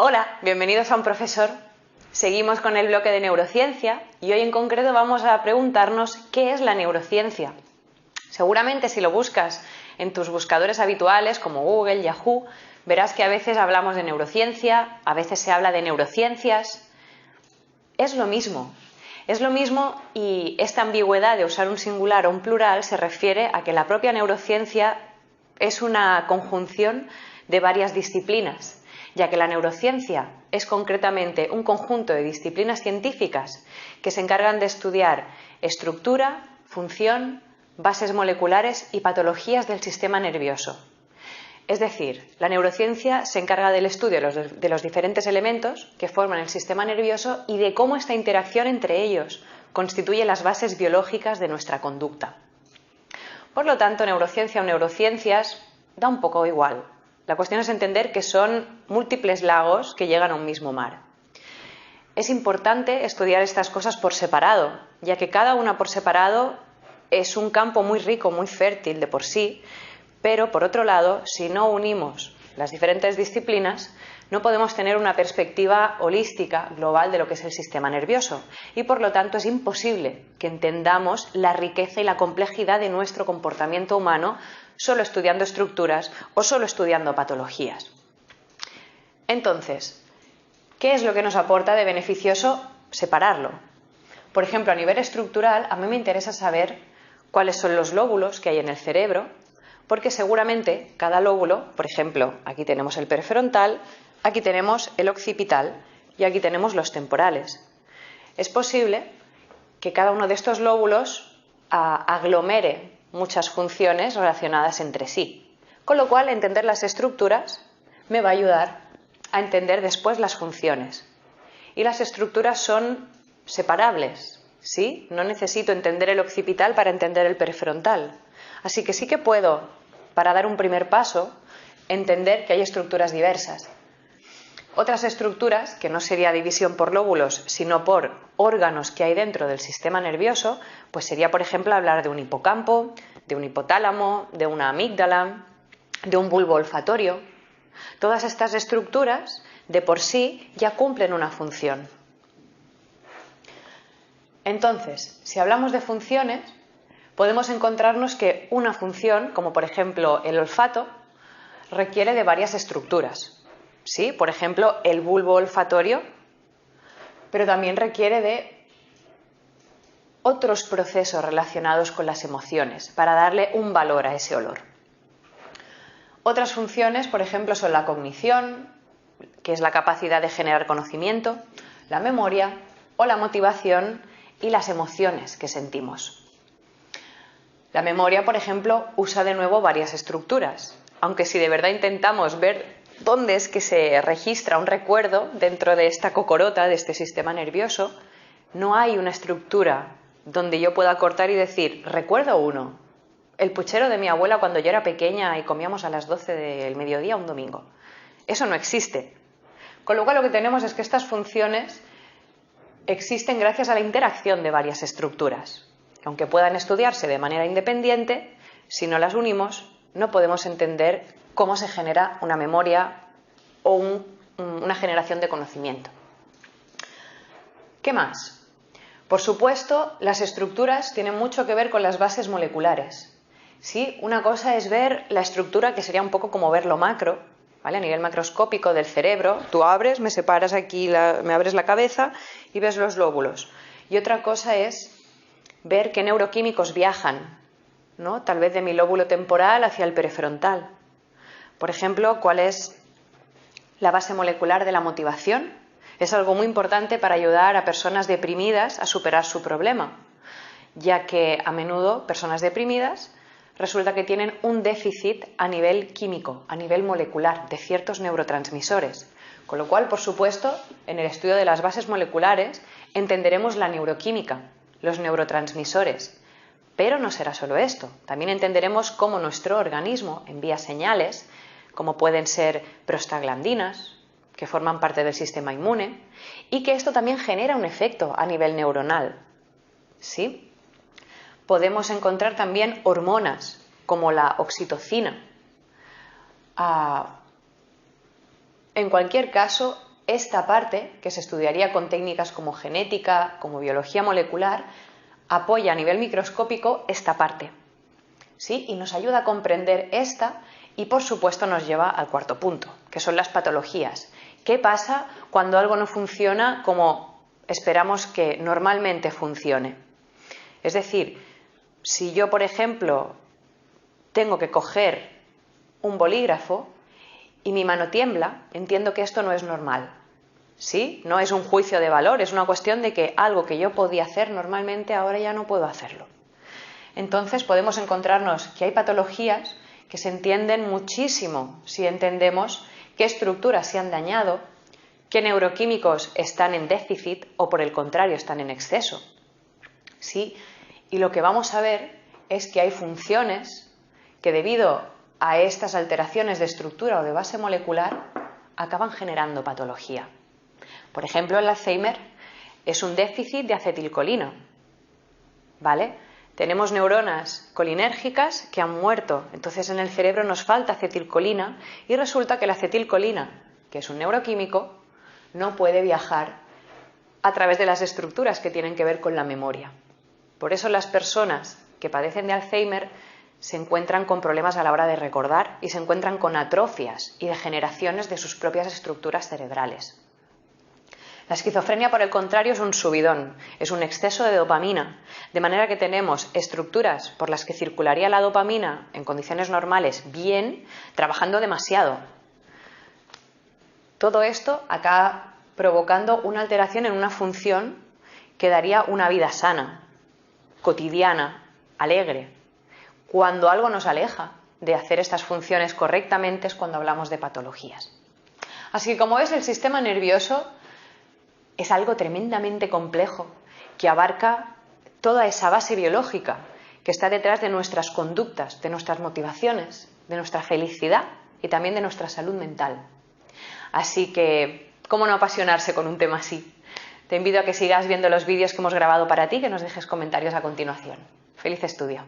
Hola, bienvenidos a Un Profesor. Seguimos con el bloque de neurociencia y hoy en concreto vamos a preguntarnos ¿qué es la neurociencia? Seguramente si lo buscas en tus buscadores habituales como Google, Yahoo, verás que a veces hablamos de neurociencia, a veces se habla de neurociencias. Es lo mismo y esta ambigüedad de usar un singular o un plural se refiere a que la propia neurociencia es una conjunción de varias disciplinas, ya que la neurociencia es concretamente un conjunto de disciplinas científicas que se encargan de estudiar estructura, función, bases moleculares y patologías del sistema nervioso. Es decir, la neurociencia se encarga del estudio de los diferentes elementos que forman el sistema nervioso y de cómo esta interacción entre ellos constituye las bases biológicas de nuestra conducta. Por lo tanto, neurociencia o neurociencias da un poco igual. La cuestión es entender que son múltiples lagos que llegan a un mismo mar. Es importante estudiar estas cosas por separado, ya que cada una por separado es un campo muy rico, muy fértil de por sí, pero, por otro lado, si no unimos las diferentes disciplinas, no podemos tener una perspectiva holística, global de lo que es el sistema nervioso y, por lo tanto, es imposible que entendamos la riqueza y la complejidad de nuestro comportamiento humano solo estudiando estructuras o solo estudiando patologías. Entonces, ¿qué es lo que nos aporta de beneficioso separarlo? Por ejemplo, a nivel estructural, a mí me interesa saber cuáles son los lóbulos que hay en el cerebro, porque seguramente cada lóbulo, por ejemplo, aquí tenemos el prefrontal, aquí tenemos el occipital y aquí tenemos los temporales. Es posible que cada uno de estos lóbulos aglomere muchas funciones relacionadas entre sí, con lo cual entender las estructuras me va a ayudar a entender después las funciones. Y las estructuras son separables, ¿sí? No necesito entender el occipital para entender el prefrontal. Así que sí que puedo, para dar un primer paso, entender que hay estructuras diversas. Otras estructuras, que no sería división por lóbulos, sino por órganos que hay dentro del sistema nervioso, pues sería, por ejemplo, hablar de un hipocampo, de un hipotálamo, de una amígdala, de un bulbo olfatorio. Todas estas estructuras, de por sí, ya cumplen una función. Entonces, si hablamos de funciones, podemos encontrarnos que una función, como por ejemplo el olfato, requiere de varias estructuras. ¿Sí? Por ejemplo, el bulbo olfatorio, pero también requiere de otros procesos relacionados con las emociones para darle un valor a ese olor. Otras funciones, por ejemplo, son la cognición, que es la capacidad de generar conocimiento, la memoria o la motivación y las emociones que sentimos. La memoria, por ejemplo, usa de nuevo varias estructuras, aunque si de verdad intentamos ver dónde es que se registra un recuerdo dentro de esta cocorota, de este sistema nervioso, no hay una estructura donde yo pueda cortar y decir, recuerdo uno, el puchero de mi abuela cuando yo era pequeña y comíamos a las 12 del mediodía un domingo. Eso no existe. Con lo cual lo que tenemos es que estas funciones existen gracias a la interacción de varias estructuras. Aunque puedan estudiarse de manera independiente, si no las unimos, no podemos entender cómo se genera una memoria o una generación de conocimiento. ¿Qué más? Por supuesto, las estructuras tienen mucho que ver con las bases moleculares. ¿Sí? Una cosa es ver la estructura, que sería un poco como ver lo macro, ¿vale? A nivel macroscópico del cerebro. Tú abres, me separas aquí, me abres la cabeza y ves los lóbulos. Y otra cosa es ver qué neuroquímicos viajan, ¿no? Tal vez de mi lóbulo temporal hacia el prefrontal. Por ejemplo, ¿cuál es la base molecular de la motivación? Es algo muy importante para ayudar a personas deprimidas a superar su problema, ya que a menudo personas deprimidas resulta que tienen un déficit a nivel químico, a nivel molecular, de ciertos neurotransmisores. Con lo cual, por supuesto, en el estudio de las bases moleculares entenderemos la neuroquímica, los neurotransmisores. Pero no será solo esto. También entenderemos cómo nuestro organismo envía señales, como pueden ser prostaglandinas, que forman parte del sistema inmune, y que esto también genera un efecto a nivel neuronal. ¿Sí? Podemos encontrar también hormonas, como la oxitocina. En cualquier caso, esta parte, que se estudiaría con técnicas como genética, como biología molecular, apoya a nivel microscópico esta parte, ¿sí? Y nos ayuda a comprender esta y, por supuesto, nos lleva al cuarto punto, que son las patologías. ¿Qué pasa cuando algo no funciona como esperamos que normalmente funcione? Es decir, si yo, por ejemplo, tengo que coger un bolígrafo y mi mano tiembla, entiendo que esto no es normal. ¿Sí? No es un juicio de valor, es una cuestión de que algo que yo podía hacer normalmente ahora ya no puedo hacerlo. Entonces podemos encontrarnos que hay patologías que se entienden muchísimo si entendemos qué estructuras se han dañado, qué neuroquímicos están en déficit o por el contrario están en exceso. ¿Sí? Y lo que vamos a ver es que hay funciones que debido a estas alteraciones de estructura o de base molecular acaban generando patología. Por ejemplo, el Alzheimer es un déficit de acetilcolina, ¿vale? Tenemos neuronas colinérgicas que han muerto, entonces en el cerebro nos falta acetilcolina y resulta que la acetilcolina, que es un neuroquímico, no puede viajar a través de las estructuras que tienen que ver con la memoria. Por eso las personas que padecen de Alzheimer se encuentran con problemas a la hora de recordar y se encuentran con atrofias y degeneraciones de sus propias estructuras cerebrales. La esquizofrenia, por el contrario, es un subidón, es un exceso de dopamina, de manera que tenemos estructuras por las que circularía la dopamina en condiciones normales bien, trabajando demasiado. Todo esto acaba provocando una alteración en una función que daría una vida sana, cotidiana, alegre. Cuando algo nos aleja de hacer estas funciones correctamente es cuando hablamos de patologías. Así que, como ves, el sistema nervioso es algo tremendamente complejo que abarca toda esa base biológica que está detrás de nuestras conductas, de nuestras motivaciones, de nuestra felicidad y también de nuestra salud mental. Así que, ¿cómo no apasionarse con un tema así? Te invito a que sigas viendo los vídeos que hemos grabado para ti, que nos dejes comentarios a continuación. ¡Feliz estudio!